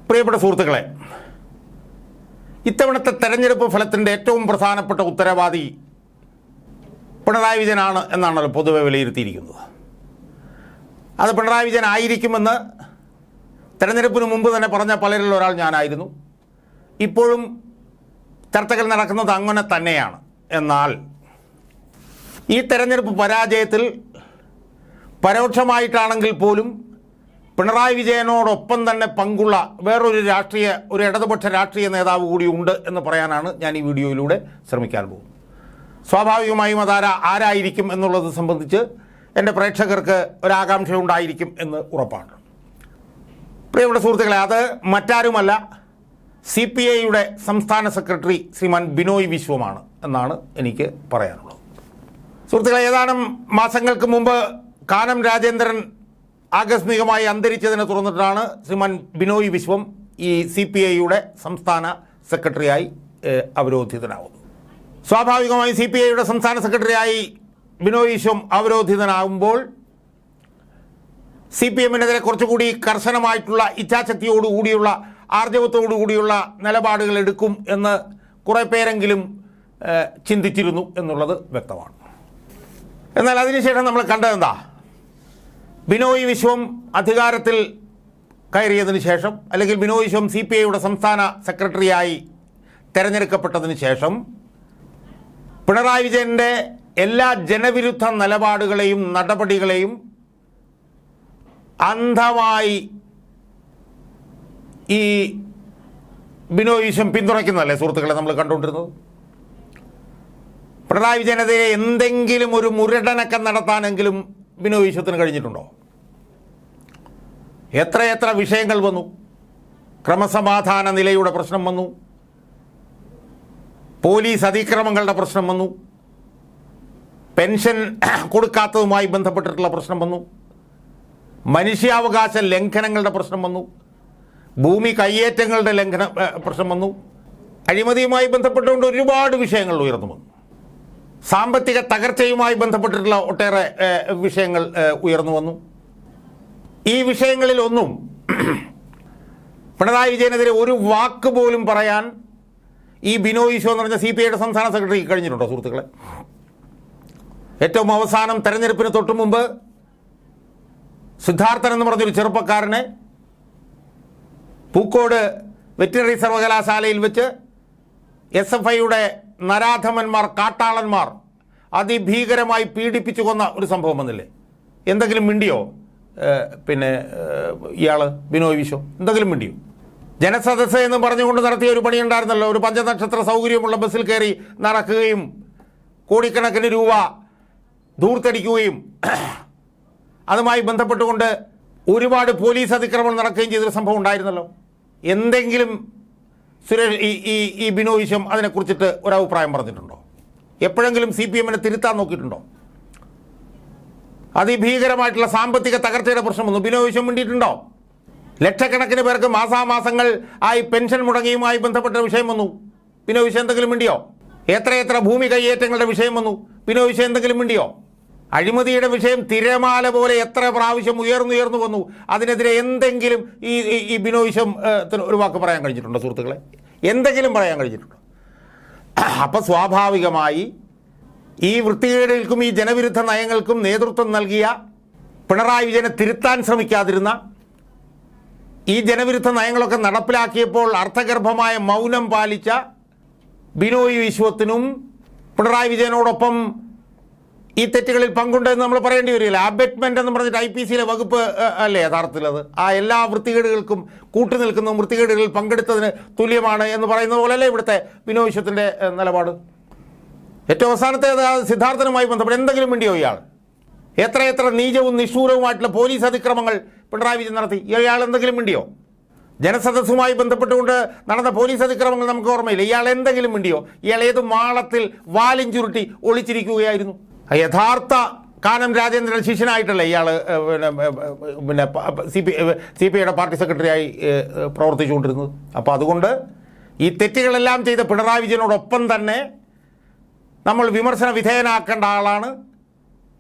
പ്രിയപ്പെട്ട സുഹൃത്തുക്കളെ, ഇത്തവണത്തെ തെരഞ്ഞെടുപ്പ് ഫലത്തിൻ്റെ ഏറ്റവും പ്രധാനപ്പെട്ട ഉത്തരവാദി പിണറായി വിജയനാണ് എന്നാണല്ലോ പൊതുവെ വിലയിരുത്തിയിരിക്കുന്നത്. അത് പിണറായി വിജയൻ ആയിരിക്കുമെന്ന് തെരഞ്ഞെടുപ്പിന് മുമ്പ് തന്നെ പറഞ്ഞ പലരിൽ ഒരാൾ ഞാനായിരുന്നു. ഇപ്പോഴും ചർച്ചകൾ നടക്കുന്നത് അങ്ങനെ തന്നെയാണ്. എന്നാൽ ഈ തെരഞ്ഞെടുപ്പ് പരാജയത്തിൽ പരോക്ഷമായിട്ടാണെങ്കിൽ പോലും പിണറായി വിജയനോടൊപ്പം തന്നെ പങ്കുള്ള ഒരു ഇടതുപക്ഷ രാഷ്ട്രീയ നേതാവ് കൂടി ഉണ്ട് എന്ന് പറയാനാണ് ഞാൻ ഈ വീഡിയോയിലൂടെ ശ്രമിക്കാൻ പോകുന്നത്. സ്വാഭാവികമായും ആരായിരിക്കും എന്നുള്ളത് സംബന്ധിച്ച് എൻ്റെ പ്രേക്ഷകർക്ക് ഒരാകാംക്ഷ ഉണ്ടായിരിക്കും എന്ന് ഉറപ്പാണ്. പ്രിയപ്പെട്ട സുഹൃത്തുക്കളെ, അത് മറ്റാരുമല്ല, CPIയുടെ സംസ്ഥാന സെക്രട്ടറി ശ്രീമാൻ ബിനോയ് വിശ്വമാണ് എന്നാണ് എനിക്ക് പറയാനുള്ളത്. സുഹൃത്തുക്കളെ, ഏതാനും മാസങ്ങൾക്ക് മുമ്പ് കാനം രാജേന്ദ്രൻ ആകസ്മികമായി അന്തരിച്ചതിനെ തുടർന്നിട്ടാണ് ശ്രീമാൻ ബിനോയ് വിശ്വം ഈ CPIയുടെ സംസ്ഥാന സെക്രട്ടറിയായി അവരോധിതനാവുന്നത്. സ്വാഭാവികമായും CPIയുടെ സംസ്ഥാന സെക്രട്ടറിയായി ബിനോയ് വിശ്വം അവരോധിതനാകുമ്പോൾ CPMനെതിരെ കുറച്ചുകൂടി കർശനമായിട്ടുള്ള ഇച്ഛാശക്തിയോടുകൂടിയുള്ള ആർജവത്തോടുകൂടിയുള്ള നിലപാടുകൾ എടുക്കും എന്ന് കുറേ പേരെങ്കിലും ചിന്തിച്ചിരുന്നു എന്നുള്ളത് വ്യക്തമാണ്. എന്നാൽ അതിനുശേഷം നമ്മൾ കണ്ടതെന്താ? ബിനോയ് വിശ്വം അധികാരത്തിൽ കയറിയതിന് ശേഷം, അല്ലെങ്കിൽ ബിനോയ് വിശ്വം CPIയുടെ സംസ്ഥാന സെക്രട്ടറിയായി തിരഞ്ഞെടുക്കപ്പെട്ടതിന് ശേഷം പിണറായി വിജയൻ്റെ എല്ലാ ജനവിരുദ്ധ നിലപാടുകളെയും നടപടികളെയും അന്ധമായി ഈ ബിനോയ് വിശ്വം പിന്തുണയ്ക്കുന്നതല്ലേ സുഹൃത്തുക്കളെ നമ്മൾ കണ്ടുകൊണ്ടിരുന്നത്? പിണറായി വിജയനെതിരെ എന്തെങ്കിലും ഒരു മുരടനക്കം നടത്താനെങ്കിലും ബിനോയ് വിശ്വത്തിന് കഴിഞ്ഞിട്ടുണ്ടോ? എത്രയെത്ര വിഷയങ്ങൾ വന്നു. ക്രമസമാധാന നിലയുടെ പ്രശ്നം വന്നു, പോലീസ് അതിക്രമങ്ങളുടെ പ്രശ്നം വന്നു, പെൻഷൻ കൊടുക്കാത്തതുമായി ബന്ധപ്പെട്ടിട്ടുള്ള പ്രശ്നം വന്നു, മനുഷ്യാവകാശ ലംഘനങ്ങളുടെ പ്രശ്നം വന്നു, ഭൂമി കയ്യേറ്റങ്ങളുടെ പ്രശ്നം വന്നു, അഴിമതിയുമായി ബന്ധപ്പെട്ടുകൊണ്ട് ഒരുപാട് വിഷയങ്ങൾ ഉയർന്നു വന്നു, സാമ്പത്തിക തകർച്ചയുമായി ബന്ധപ്പെട്ടിട്ടുള്ള ഒട്ടേറെ വിഷയങ്ങൾ ഉയർന്നു വന്നു. ഈ വിഷയങ്ങളിലൊന്നും പിണറായി വിജയനെതിരെ ഒരു വാക്ക് പോലും പറയാൻ ഈ ബിനോയ് വിശ്വം എന്ന് പറഞ്ഞ CPIയുടെ സംസ്ഥാന സെക്രട്ടറി കഴിഞ്ഞിട്ടുണ്ടോ സുഹൃത്തുക്കളെ? ഏറ്റവും അവസാനം തെരഞ്ഞെടുപ്പിന് തൊട്ടു മുമ്പ് സിദ്ധാർത്ഥൻ എന്ന് പറഞ്ഞൊരു ചെറുപ്പക്കാരനെ പൂക്കോട് വെറ്റിനറി സർവകലാശാലയിൽ വെച്ച് SFIയുടെ നരാധമന്മാർ, കാട്ടാളന്മാർ അതിഭീകരമായി പീഡിപ്പിച്ചു കൊന്ന ഒരു സംഭവം വന്നില്ലേ? എന്തെങ്കിലും മിണ്ടിയോ ഇയാൾ ബിനോയ് വിശ്വം? എന്തെങ്കിലും മിണ്ടിയോ? ജനസദസ്സ് എന്ന് പറഞ്ഞുകൊണ്ട് നടത്തിയ ഒരു പണിയുണ്ടായിരുന്നല്ലോ. ഒരു പഞ്ചനക്ഷത്ര സൗകര്യമുള്ള ബസ്സിൽ കയറി നടക്കുകയും കോടിക്കണക്കിന് രൂപ ധൂർത്തടിക്കുകയും അതുമായി ബന്ധപ്പെട്ടുകൊണ്ട് ഒരുപാട് പോലീസ് അതിക്രമം നടക്കുകയും ചെയ്തൊരു സംഭവം ഉണ്ടായിരുന്നല്ലോ. എന്തെങ്കിലും ഈ ബിനോയ് വിശ്വം അതിനെക്കുറിച്ചിട്ട് ഒരഭിപ്രായം പറഞ്ഞിട്ടുണ്ടോ? എപ്പോഴെങ്കിലും CPMനെ തിരുത്താൻ നോക്കിയിട്ടുണ്ടോ? അതിഭീകരമായിട്ടുള്ള സാമ്പത്തിക തകർച്ചയുടെ പ്രശ്നം വന്നു, ബിനോയ് വിശ്വം മിണ്ടിയിട്ടുണ്ടോ? ലക്ഷക്കണക്കിന് പേർക്ക് മാസാമാസങ്ങൾ ആയി പെൻഷൻ മുടങ്ങിയുമായി ബന്ധപ്പെട്ട വിഷയം വന്നു, ബിനോയ് വിശ്വം എന്തെങ്കിലും മിണ്ടിയോ? എത്രയെത്ര ഭൂമി കയ്യേറ്റങ്ങളുടെ വിഷയം വന്നു, ബിനോയ് വിശ്വം എന്തെങ്കിലും മിണ്ടിയോ? അഴിമതിയുടെ വിഷയം തിരമാല പോലെ എത്ര പ്രാവശ്യം ഉയർന്നു വന്നു. അതിനെതിരെ എന്തെങ്കിലും ഈ ബിനോയ് വിശ്വം ഒരു വാക്ക് പറയാൻ കഴിഞ്ഞിട്ടുണ്ടോ സുഹൃത്തുക്കളെ? എന്തെങ്കിലും പറയാൻ കഴിഞ്ഞിട്ടുണ്ടോ? അപ്പം സ്വാഭാവികമായി ഈ വൃത്തികേടുകൾക്കും ഈ ജനവിരുദ്ധ നയങ്ങൾക്കും നേതൃത്വം നൽകിയ, പിണറായി വിജയനെ തിരുത്താൻ ശ്രമിക്കാതിരുന്ന, ഈ ജനവിരുദ്ധ നയങ്ങളൊക്കെ നടപ്പിലാക്കിയപ്പോൾ അർത്ഥഗർഭമായ മൗനം പാലിച്ച ബിനോയ് വിശ്വത്തിനും പിണറായി വിജയനോടൊപ്പം ഈ തെറ്റുകളിൽ പങ്കുണ്ടെന്ന് നമ്മൾ പറയേണ്ടി വരില്ല. അബെറ്റ്മെൻ്റ് എന്ന് പറഞ്ഞിട്ട് IPCയിലെ വകുപ്പ് അല്ലേ യഥാർത്ഥത്തിൽ അത്? ആ എല്ലാ വൃത്തികേടുകൾക്കും കൂട്ടുനിൽക്കുന്ന വൃത്തികേടുകളിൽ പങ്കെടുത്തതിന് തുല്യമാണ് എന്ന് പറയുന്നത് പോലെയല്ലേ ഇവിടുത്തെ ബിനോയ് വിശ്വത്തിൻ്റെ നിലപാട്? ഏറ്റവും അവസാനത്തെ സിദ്ധാർത്ഥനുമായി ബന്ധപ്പെട്ട് എന്തെങ്കിലും മിണ്ടിയോ ഇയാൾ? എത്രയെത്ര നീചവും നിഷ്ഠൂരവുമായിട്ടുള്ള പോലീസ് അതിക്രമങ്ങൾ പിണറായി വിജയൻ നടത്തി, ഇയാൾ എന്തെങ്കിലും മിണ്ടിയോ? ജനസദസ്സുമായി ബന്ധപ്പെട്ടുകൊണ്ട് നടന്ന പോലീസ് അതിക്രമങ്ങൾ നമുക്ക് ഓർമ്മയില്ല, ഇയാൾ എന്തെങ്കിലും മിണ്ടിയോ? ഇയാൾ ഏത് മാളത്തിൽ വാലും ചുരുട്ടി ഒളിച്ചിരിക്കുകയായിരുന്നു? യഥാർത്ഥ കാനം രാജേന്ദ്രൻ ശിഷ്യനായിട്ടല്ലേ ഇയാൾ CPIയുടെ പാർട്ടി സെക്രട്ടറിയായി പ്രവർത്തിച്ചുകൊണ്ടിരുന്നത്? അപ്പോൾ അതുകൊണ്ട് ഈ തെറ്റുകളെല്ലാം ചെയ്ത പിണറായി വിജയനോടൊപ്പം തന്നെ നമ്മൾ വിമർശന വിധേയനാക്കേണ്ട ആളാണ്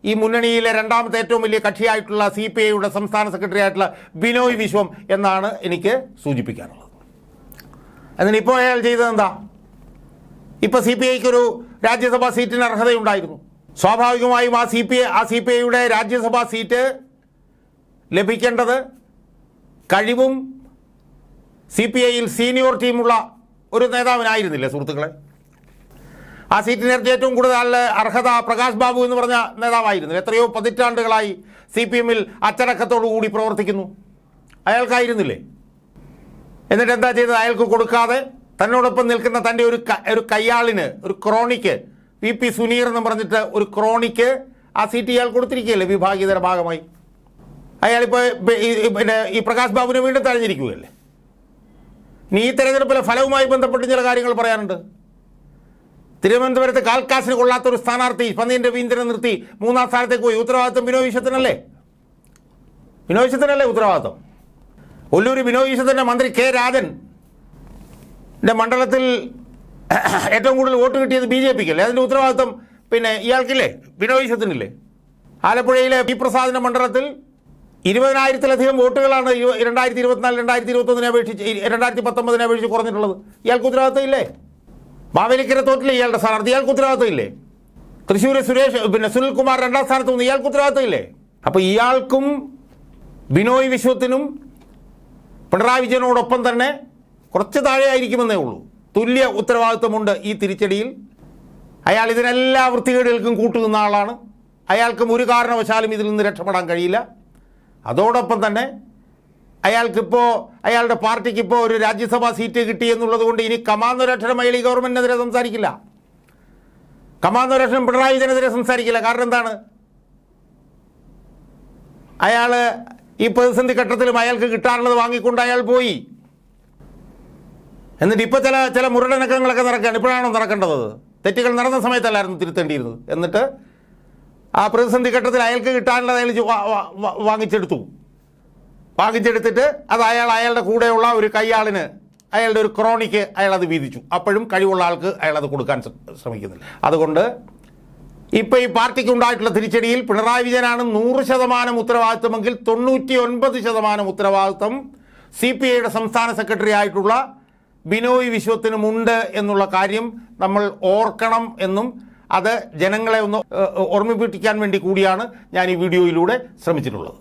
ഈ മുന്നണിയിലെ രണ്ടാമത്തെ ഏറ്റവും വലിയ കക്ഷിയായിട്ടുള്ള CPIയുടെ സംസ്ഥാന സെക്രട്ടറി ആയിട്ടുള്ള ബിനോയ് വിശ്വം എന്നാണ് എനിക്ക് സൂചിപ്പിക്കാനുള്ളത്. എന്നിട്ട് ഇപ്പോൾ അയാൾ ചെയ്തതെന്താ? ഇപ്പോൾ CPIക്കൊരു രാജ്യസഭാ സീറ്റിന് അർഹതയുണ്ടായിരുന്നു. സ്വാഭാവികമായും ആ CPIയുടെ രാജ്യസഭാ സീറ്റ് ലഭിക്കേണ്ടത് കഴിവും CPIയിൽ സീനിയോറിറ്റിയുമുള്ള ഒരു നേതാവിനായിരുന്നില്ലേ സുഹൃത്തുക്കളെ? ആ സീറ്റിന് ഏറ്റവും കൂടുതൽ അർഹത പ്രകാശ് ബാബു എന്ന് പറഞ്ഞ നേതാവായിരുന്നു. എത്രയോ പതിറ്റാണ്ടുകളായി CPMൽ അച്ചടക്കത്തോടുകൂടി പ്രവർത്തിക്കുന്നു. അയാൾക്കായിരുന്നില്ലേ? എന്നിട്ട് എന്താ ചെയ്തത്? അയാൾക്ക് കൊടുക്കാതെ തന്നോടൊപ്പം നിൽക്കുന്ന തൻ്റെ ഒരു കയ്യാളിന്, ഒരു ക്രോണിക്ക്, VP സുനീർ എന്ന് പറഞ്ഞിട്ട് ഒരു ക്രോണിക്ക് ആ സീറ്റ് ഇയാൾ കൊടുത്തിരിക്കുകയല്ലേ വിഭാഗീയതയുടെ ഭാഗമായി. അയാളിപ്പോൾ പിന്നെ ഈ പ്രകാശ് ബാബുവിനെ വീണ്ടും തഴഞ്ഞിരിക്കുകയല്ലേ. ഇനി ഈ തെരഞ്ഞെടുപ്പിലെ ഫലവുമായി ബന്ധപ്പെട്ട് ചില കാര്യങ്ങൾ പറയാനുണ്ട്. തിരുവനന്തപുരത്ത് കാൽക്കാസിന് കൊള്ളാത്തൊരു സ്ഥാനാർത്ഥി പന്നിയൻ രവീന്ദ്രനെ നിർത്തി 3ാം സ്ഥാനത്തേക്ക് പോയി. ഉത്തരവാദിത്വം ബിനോയ് വിശ്വത്തിനല്ലേ? ബിനോയ് വിശ്വത്തിനല്ലേ ഉത്തരവാദിത്വം? ഒല്ലൂർ ബിനോയ് വിശ്വത്തിൻ്റെ മന്ത്രി K രാജൻ്റെ മണ്ഡലത്തിൽ ഏറ്റവും കൂടുതൽ വോട്ട് കിട്ടിയത് BJPക്കല്ലേ? അതിൻ്റെ ഉത്തരവാദിത്വം പിന്നെ ഇയാൾക്കില്ലേ? ബിനോയ് വിശ്വത്തിനില്ലേ? ആലപ്പുഴയിലെ P പ്രസാദിൻ്റെ മണ്ഡലത്തിൽ 20,000-ലധികം വോട്ടുകളാണ് 2024, 2021 അപേക്ഷിച്ച് 2019 അപേക്ഷിച്ച് കുറഞ്ഞിട്ടുള്ളത്. ഇയാൾക്ക് ഉത്തരവാദിത്വം ഇല്ലേ? മാവേലിക്കര തോറ്റില്ലേ ഇയാളുടെ സ്ഥാനാർത്ഥി? ഇയാൾക്ക് ഉത്തരവാദിത്വം ഇല്ലേ? തൃശ്ശൂർ സുനിൽകുമാർ 2ാം സ്ഥാനത്ത് നിന്ന് ഇയാൾക്ക് ഉത്തരവാദിത്വം ഇല്ലേ? അപ്പോൾ ഇയാൾക്കും ബിനോയ് വിശ്വത്തിനും പിണറായി വിജയനോടൊപ്പം തന്നെ കുറച്ച് താഴെ ആയിരിക്കുമെന്നേ ഉള്ളൂ. തുല്യ ഉത്തരവാദിത്വമുണ്ട് ഈ തിരിച്ചടിയിൽ. അയാൾ ഇതിനെല്ലാ വൃത്തികേടുകൾക്കും കൂട്ടുനിന്ന ആളാണ്. അയാൾക്കും ഒരു കാരണവശാലും ഇതിൽ നിന്ന് രക്ഷപ്പെടാൻ കഴിയില്ല. അതോടൊപ്പം തന്നെ അയാളുടെ പാർട്ടിക്കിപ്പോൾ ഒരു രാജ്യസഭാ സീറ്റ് കിട്ടി എന്നുള്ളത് കൊണ്ട് ഇനി കമാന്നൊരക്ഷരം അയാൾ ഈ ഗവൺമെൻറ്റിനെതിരെ സംസാരിക്കില്ല. കമാന്നൊരക്ഷരം പിണറായി വിജയനെതിരെ സംസാരിക്കില്ല. കാരണം എന്താണ്? അയാൾ ഈ പ്രതിസന്ധി ഘട്ടത്തിലും അയാൾക്ക് കിട്ടാനുള്ളത് വാങ്ങിക്കൊണ്ട് അയാൾ പോയി. എന്നിട്ട് ഇപ്പോൾ ചില മുരടനക്കങ്ങളൊക്കെ നടക്കുകയാണ്. ഇപ്പോഴാണോ നടക്കേണ്ടത്? തെറ്റുകൾ നടന്ന സമയത്തല്ലായിരുന്നു തിരുത്തേണ്ടിയിരുന്നത്. എന്നിട്ട് ആ പ്രതിസന്ധി ഘട്ടത്തിൽ അയാൾക്ക് കിട്ടാനുള്ളത് അയാൾ വാങ്ങിച്ചെടുത്തിട്ട് അത് അയാളുടെ കൂടെയുള്ള ഒരു കയ്യാളിന്, അയാളുടെ ഒരു ക്രോണിക്ക് അയാളത് വീതിച്ചു. അപ്പോഴും കഴിവുള്ള ആൾക്ക് അയാളത് കൊടുക്കാൻ ശ്രമിക്കുന്നില്ല. അതുകൊണ്ട് ഇപ്പോൾ ഈ പാർട്ടിക്ക് ഉണ്ടായിട്ടുള്ള തിരിച്ചടിയിൽ പിണറായി വിജയനാണ് 100% ഉത്തരവാദിത്വമെങ്കിൽ 99% ഉത്തരവാദിത്വം CPIയുടെ സംസ്ഥാന സെക്രട്ടറി ആയിട്ടുള്ള ബിനോയ് വിശ്വത്തിനുമുണ്ട് എന്നുള്ള കാര്യം നമ്മൾ ഓർക്കണം എന്നും അത് ജനങ്ങളെ ഒന്ന് ഓർമ്മിപ്പിക്കാൻ വേണ്ടി കൂടിയാണ് ഞാൻ ഈ വീഡിയോയിലൂടെ ശ്രമിച്ചിട്ടുള്ളത്.